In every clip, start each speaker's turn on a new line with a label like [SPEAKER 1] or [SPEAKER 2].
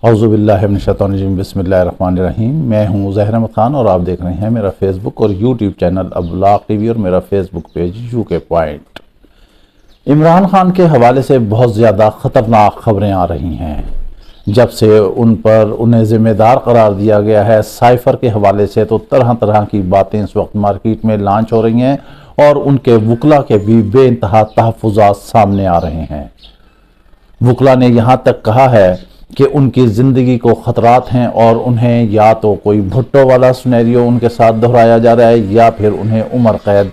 [SPEAKER 1] औज़ुबिल्लाहि मिनश्शैतानिर्रजीम बिस्मिल्लाहिर्रहमानिर्रहीम। मैं हूँ ज़हर अहमद ख़ान और आप देख रहे हैं मेरा फेसबुक और यूट्यूब चैनल अब्लाग टीवी और मेरा Facebook page UK point. Imran Khan के हवाले से बहुत ज़्यादा ख़तरनाक खबरें आ रही हैं। जब से उन्हें ज़िम्मेदार करार दिया गया है साइफ़र के हवाले से, तो तरह तरह की बातें इस वक्त मार्केट में लॉन्च हो रही हैं और उनके वकला के भी बेइंतहा तहफ़्फ़ुज़ात सामने आ रहे हैं। वकला ने यहाँ तक कहा है कि उनकी ज़िंदगी को ख़तरात हैं और उन्हें या तो कोई भुट्टो वाला सिनेरियो उनके साथ दोहराया जा रहा है या फिर उन्हें उम्र कैद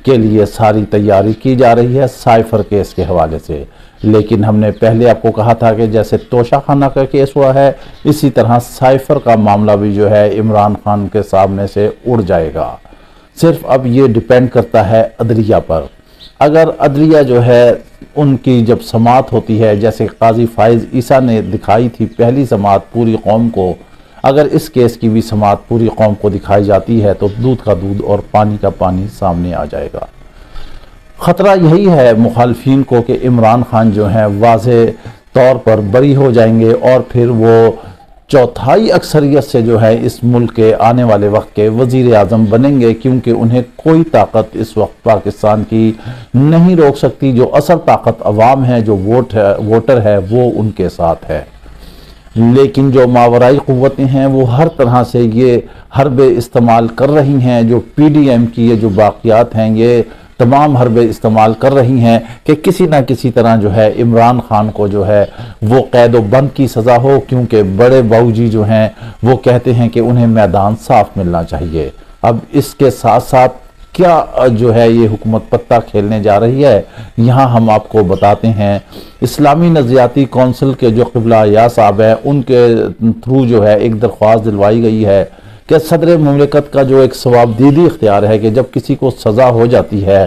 [SPEAKER 1] के लिए सारी तैयारी की जा रही है साइफ़र केस के हवाले से। लेकिन हमने पहले आपको कहा था कि जैसे तोशा खाना का केस हुआ है, इसी तरह साइफ़र का मामला भी जो है इमरान खान के सामने से उड़ जाएगा। सिर्फ अब ये डिपेंड करता है अदलिया पर। अगर अदलिया जो है उनकी जब समात होती है, जैसे काजी फाइज ईसा ने दिखाई थी पहली समात पूरी कौम को, अगर इस केस की भी समात पूरी कौम को दिखाई जाती है तो दूध का दूध और पानी का पानी सामने आ जाएगा। ख़तरा यही है मुखालफिन को कि इमरान खान जो हैं वाज़े तौर पर बरी हो जाएंगे और फिर वो चौथाई अक्सरियत से जो है इस मुल्क के आने वाले वक्त के वज़ीर आज़म बनेंगे, क्योंकि उन्हें कोई ताकत इस वक्त पाकिस्तान की नहीं रोक सकती। जो असल ताकत अवाम है, जो वोटर है, वो उनके साथ है। लेकिन जो मावराई क़ुव्वतें हैं वो हर तरह से ये हरबे इस्तेमाल कर रही हैं। जो PDM की ये जो बाक़ियात हैं, ये तमाम हरबे इस्तेमाल कर रही हैं कि किसी ना किसी तरह जो है इमरान खान को जो है वो कैद व बंद की सज़ा हो, क्योंकि बड़े बाऊजी जो हैं वो कहते हैं कि उन्हें मैदान साफ मिलना चाहिए। अब इसके साथ साथ क्या जो है ये हुकूमत पत्ता खेलने जा रही है, यहाँ हम आपको बताते हैं। इस्लामी नज़रियाती कौंसिल के जो क़िबला या साहब हैं, उनके थ्रू जो है एक दरख्वास्त दिलवाई गई है कि सदर मुमलिकत का जो एक सवाबदीदी इख्तियार है कि जब किसी को सज़ा हो जाती है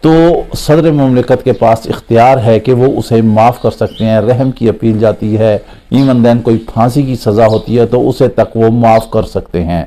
[SPEAKER 1] तो सदर मुमलिकत के पास इख्तियार है कि वो उसे माफ़ कर सकते हैं। रहम की अपील जाती है, इवन दैन कोई फांसी की सज़ा होती है तो उसे तक वो माफ़ कर सकते हैं।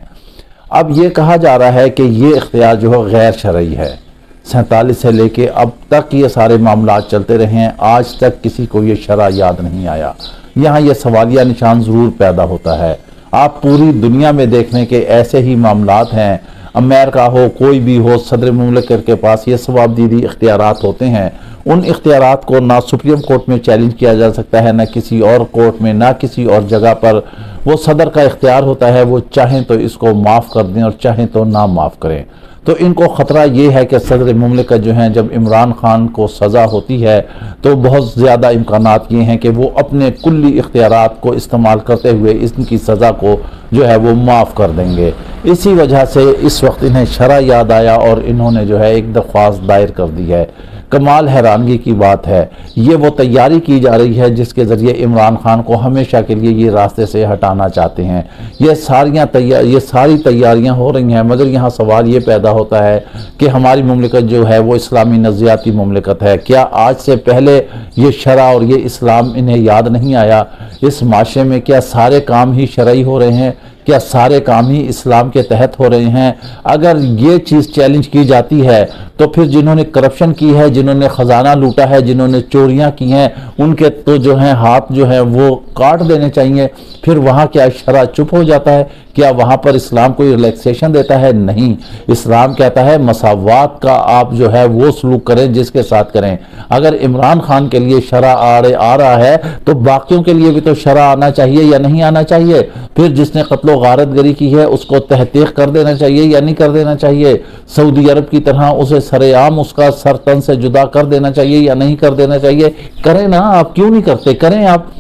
[SPEAKER 1] अब ये कहा जा रहा है कि ये इख्तियार जो है गैर शरई है। 47 से लेके अब तक ये सारे मामला चलते रहे हैं, आज तक किसी को ये शरा याद नहीं आया। यहाँ ये सवालिया निशान ज़रूर पैदा होता है। आप पूरी दुनिया में देख लें कि ऐसे ही मामलात हैं, अमेरिका हो कोई भी हो, सदर मुमलिकत के पास ये सवाबदीदी इख्तियारात होते हैं। उन इख्तियारात को ना सुप्रीम कोर्ट में चैलेंज किया जा सकता है, ना किसी और कोर्ट में, ना किसी और जगह पर। वो सदर का इख्तियार होता है, वो चाहें तो इसको माफ़ कर दें और चाहें तो ना माफ़ करें। तो इनको ख़तरा ये है कि सदर मुमलिकत जो हैं, जब इमरान खान को सज़ा होती है तो बहुत ज़्यादा इम्कानात ये हैं कि वो अपने कुल्ली इख्तियारात को इस्तेमाल करते हुए इनकी सज़ा को जो है वो माफ़ कर देंगे। इसी वजह से इस वक्त इन्हें शरा याद आया और इन्होंने जो है एक दरख्वास्त दायर कर दी है। कमाल हैरानगी की बात है, ये वो तैयारी की जा रही है जिसके ज़रिए इमरान खान को हमेशा के लिए ये रास्ते से हटाना चाहते हैं। ये सारी तैयारियां हो रही हैं, मगर यहाँ सवाल ये पैदा होता है कि हमारी मुमलिकत जो है वो इस्लामी नज़रियाती मुमलिकत है। क्या आज से पहले ये शरा और ये इस्लाम इन्हें याद नहीं आया? इस माशरे में क्या सारे काम ही शरई हो रहे हैं? क्या सारे काम ही इस्लाम के तहत हो रहे हैं? अगर ये चीज़ चैलेंज की जाती है तो फिर जिन्होंने करप्शन की है, जिन्होंने ख़जाना लूटा है, जिन्होंने चोरियां की हैं, उनके तो जो हैं हाथ जो है वो काट देने चाहिए। फिर वहाँ क्या शरा चुप हो जाता है? क्या वहाँ पर इस्लाम कोई रिलैक्सेशन देता है? नहीं, इस्लाम कहता है मसावात का आप जो है वो सलूक करें जिसके साथ करें। अगर इमरान खान के लिए शरा आ रहा है तो बाकियों के लिए भी तो शरा आना चाहिए या नहीं आना चाहिए? फिर जिसने कत्लो गारतगरी की है उसको तहक़ीक़ कर देना चाहिए या नहीं कर देना चाहिए? सऊदी अरब की तरह उसे सरेआम उसका सर तन से जुदा कर देना चाहिए या नहीं कर देना चाहिए? करें ना, आप क्यों नहीं करते? करें आप।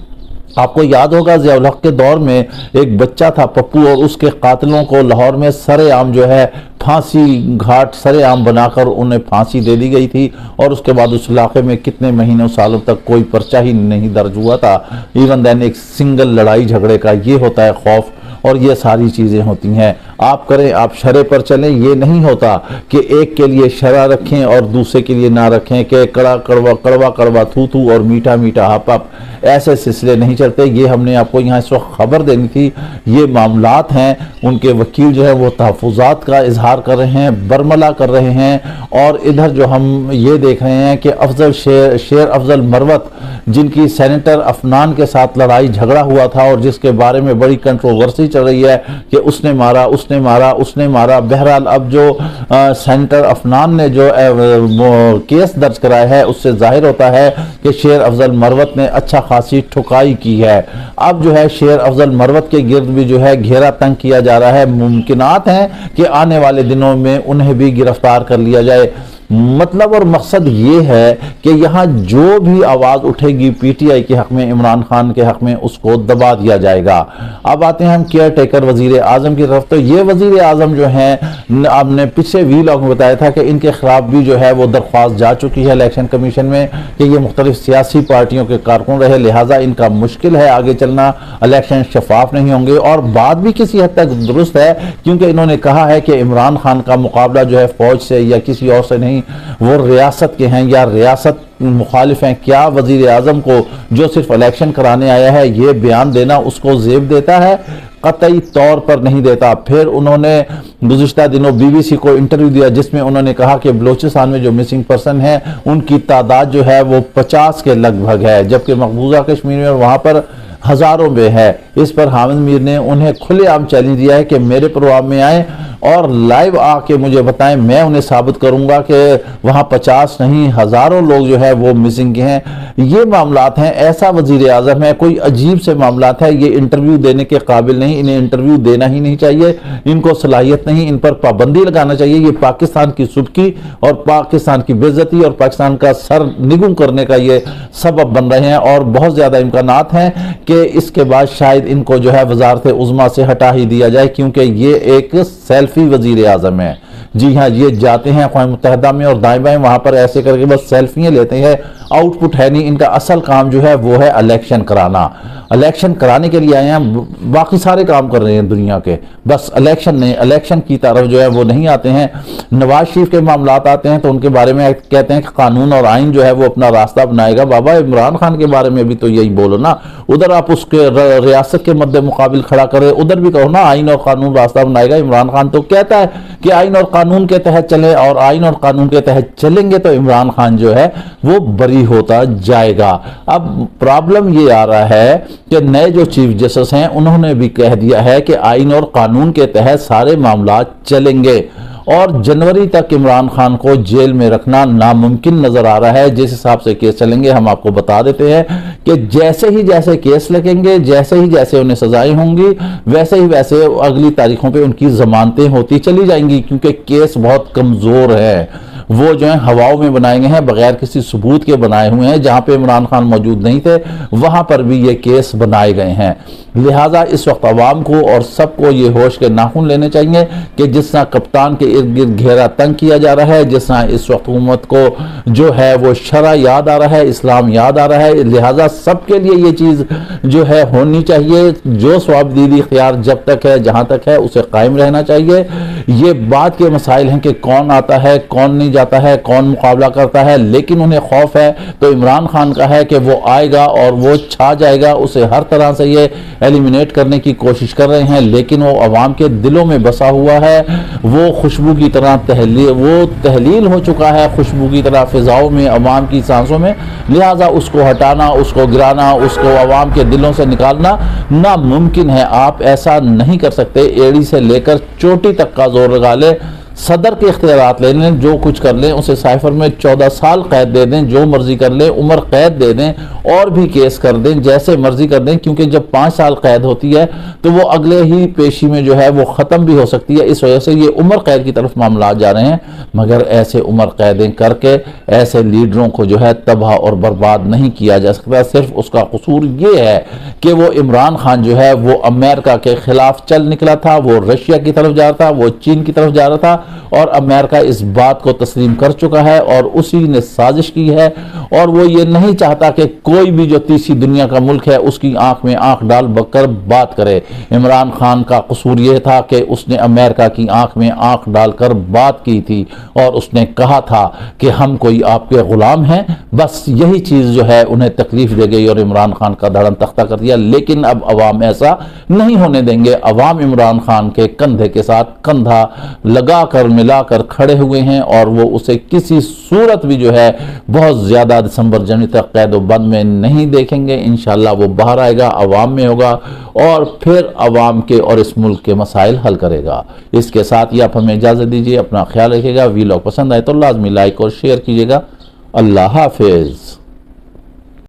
[SPEAKER 1] आपको याद होगा ज़ियाउल हक के दौर में एक बच्चा था पप्पू, और उसके कातिलों को लाहौर में सरेआम जो है फांसी घाट सरेआम बनाकर उन्हें फांसी दे दी गई थी, और उसके बाद उस इलाके में कितने महीनों सालों तक कोई पर्चा ही नहीं दर्ज हुआ था। इवन दैन एक सिंगल लड़ाई झगड़े का ये होता है खौफ, और ये सारी चीज़ें होती हैं। आप करें, आप शरे पर चलें, ये नहीं होता कि एक के लिए शरा रखें और दूसरे के लिए ना रखें, कि कड़ा कड़वा कड़वा कड़वा थू थू और मीठा मीठा हप हप, ऐसे सिलसिले नहीं चलते। ये हमने आपको यहाँ इस वक्त खबर देनी थी। ये मामलात हैं, उनके वकील जो है वो तहफ़्फ़ुज़ात का इजहार कर रहे हैं, बरमला कर रहे हैं। और इधर जो हम ये देख रहे हैं कि शेर अफजल मरवत, जिनकी सेनेटर अफनान के साथ लड़ाई झगड़ा हुआ था और जिसके बारे में बड़ी कंट्रोवर्सी चल रही है कि उसने मारा उसने मारा उसने मारा। बहरहाल अब जो सेनेटर अफनान ने जो केस दर्ज कराया है, उससे जाहिर होता है कि शेर अफजल मरवत ने अच्छा खासी ठुकाई की है। अब जो है शेर अफजल मरवत के गिर्द भी जो है घेरा तंग किया जा रहा है। मुमकिनात हैं कि आने वाले दिनों में उन्हें भी गिरफ्तार कर लिया जाए। मतलब और मकसद ये है कि यहाँ जो भी आवाज़ उठेगी पीटीआई के हक में, इमरान खान के हक में, उसको दबा दिया जाएगा। अब आते हैं हम केयर टेकर वजीर आजम की तरफ। तो ये वजीर आजम जो हैं, आपने पिछले वीलॉग में बताया था कि इनके खिलाफ भी जो है वो दरख्वास्त जा चुकी है इलेक्शन कमीशन में कि ये मुख्तलिफ सियासी पार्टियों के कारकुन रहे, लिहाजा इनका मुश्किल है आगे चलना, इलेक्शन शफाफ नहीं होंगे। और बात भी किसी हद तक दुरुस्त है, क्योंकि इन्होंने कहा है कि इमरान खान का मुकाबला जो है फौज से या किसी और से नहीं, वो रियासत के हैं या रियासत मुखालिफ हैं। क्या वजीर आजम को जो सिर्फ इलेक्शन कराने आया है ये बयान देना उसको जेब देता है? कतई तौर पर नहीं देता। फिर उन्होंने गुज़िश्ता दिनों बीबीसी को इंटरव्यू दिया जिसमें उन्होंने कहा कि बलूचिस्तान में जो मिसिंग पर्सन है उनकी तादाद जो है वो 50 के लगभग है, जबकि मकबूजा कश्मीर में वहां पर हजारों में है। इस पर हामिद मीर ने उन्हें खुलेआम चैलेंज दिया है कि मेरे प्रोग्राम में आए और लाइव आके मुझे बताएं, मैं उन्हें साबित करूंगा कि वहां 50 नहीं हजारों लोग जो है वो मिसिंग के हैं। ये मामलात हैं, ऐसा वजीर आजम है, कोई अजीब से मामलात है। ये इंटरव्यू देने के काबिल नहीं, इन्हें इंटरव्यू देना ही नहीं चाहिए, इनको सलाहियत नहीं, इन पर पाबंदी लगाना चाहिए। ये पाकिस्तान की सुर्खी और पाकिस्तान की बेइज्जती और पाकिस्तान का सर निगुम करने का ये सबब बन रहे हैं। और बहुत ज्यादा इम्कानात हैं कि इसके बाद शायद इनको जो है वजारत उज़्मा से हटा ही दिया जाए, क्योंकि ये एक सेल्फी वजीर आजम है। जी हाँ, ये जाते हैं अक़वाम मुत्तहिदा में और दाएं बाएं वहां पर ऐसे करके बस सेल्फियां लेते हैं, आउटपुट है नहीं। इनका असल काम जो है वो है इलेक्शन कराना। इलेक्शन कराने के लिए आए हैं, बाकी सारे काम कर रहे हैं दुनिया के, बस इलेक्शन नहीं, इलेक्शन की तरफ जो है वो नहीं आते हैं। नवाज शरीफ के मामलात आते हैं तो उनके बारे में कहते हैं कि कानून और आइन जो है वो अपना रास्ता बनाएगा। बाबा इमरान खान के बारे में भी तो यही बोलो ना, उधर आप उसके रियासत के मद्दे मुकाबिल खड़ा करें, उधर भी कहो ना आइन और कानून रास्ता बनाएगा। इमरान खान तो कहता है कि आइन और कानून के तहत चले, और आइन और कानून के तहत चलेंगे तो इमरान खान जो है वो बरी होता जाएगा। अब प्रॉब्लम ये आ रहा है कि नए जो चीफ जस्टिस हैं उन्होंने भी कह दिया है कि आइन और कानून के तहत सारे मामला चलेंगे, और जनवरी तक इमरान खान को जेल में रखना नामुमकिन नजर आ रहा है। जिस हिसाब से केस चलेंगे हम आपको बता देते हैं कि जैसे ही जैसे केस लगेंगे, जैसे ही जैसे उन्हें सजाएं होंगी, वैसे ही वैसे अगली तारीखों पे उनकी जमानतें होती चली जाएंगी, क्योंकि केस बहुत कमजोर है। वो जो है हवाओं में बनाए गए हैं, बगैर किसी सबूत के बनाए हुए हैं। जहां पे इमरान खान मौजूद नहीं थे वहां पर भी ये केस बनाए गए हैं। लिहाजा इस वक्त अवाम को और सबको ये होश के नाखून लेने चाहिए कि जिस तरह कप्तान के इर्द गिर्द घेरा तंग किया जा रहा है, जिस तरह इस वक्त हुकूमत को जो है वो शरा याद आ रहा है, इस्लाम याद आ रहा है, लिहाजा सबके लिए ये चीज जो है होनी चाहिए। जो स्वाबदीदी इख्तियार जब तक है, जहां तक है, उसे कायम रहना चाहिए। ये बात के मसाइल हैं कि कौन आता है, कौन नहीं जाता है, कौन मुकाबला करता है, लेकिन उन्हें खौफ है तो इमरान खान का है कि वो आएगा और वो छा जाएगा। उसे हर तरह से ये एलिमिनेट करने की कोशिश कर रहे हैं, लेकिन वो अवाम के दिलों में बसा हुआ है। वो खुशबू की तरह तहलील हो चुका है, खुशबू की तरह फिजाओं में, अवाम की सांसों में। लिहाजा उसको हटाना, उसको गिराना, उसको अवाम के दिलों से निकालना नामुमकिन है। आप ऐसा नहीं कर सकते। एड़ी से लेकर चोटी तक का जोर लगा ले, सदर के इख्तियारात ले लें, जो कुछ कर लें, उसे साइफर में 14 साल कैद दे दें, जो मर्जी कर लें, उम्र कैद दे दें, और भी केस कर दें, जैसे मर्जी कर दें, क्योंकि जब 5 साल कैद होती है तो वो अगले ही पेशी में जो है वो ख़त्म भी हो सकती है। इस वजह से ये उम्र कैद की तरफ मामला जा रहे हैं। मगर ऐसे उम्र कैदें करके ऐसे लीडरों को जो है तबाह और बर्बाद नहीं किया जा सकता। सिर्फ उसका कसूर ये है कि वो इमरान खान जो है वो अमेरिका के खिलाफ चल निकला था, वो रशिया की तरफ जा रहा था, वो चीन की तरफ जा रहा था, और अमेरिका इस बात को तस्लीम कर चुका है और उसी ने साजिश की है और वो ये नहीं चाहता कि कोई भी जो तीसरी दुनिया का मुल्क है उसकी आंख में आंख डाल कर बात करे। इमरान खान का कसूर यह था कि उसने अमेरिका की आंख में आंख डालकर बात की थी और उसने कहा था कि हम कोई आपके गुलाम हैं। बस यही चीज जो है उन्हें तकलीफ दे गई और इमरान खान का धड़न तख्ता कर दिया। लेकिन अब अवाम ऐसा नहीं होने देंगे। अवाम इमरान खान के कंधे के साथ कंधा लगाकर मिलाकर खड़े हुए हैं और वो उसे किसी सूरत भी जो है बहुत ज्यादा दिसंबर जनवरी तक कैद व बंद में नहीं देखेंगे। इंशाल्लाह वो बाहर आएगा, अवाम में होगा और फिर अवाम के और इस मुल्क के मसाइल हल करेगा। इसके साथ ही आप हमें इजाजत दीजिए। अपना ख्याल रखिएगा। वीलॉग पसंद आए तो लाजमी लाइक और शेयर कीजिएगा। अल्लाह हाफिज।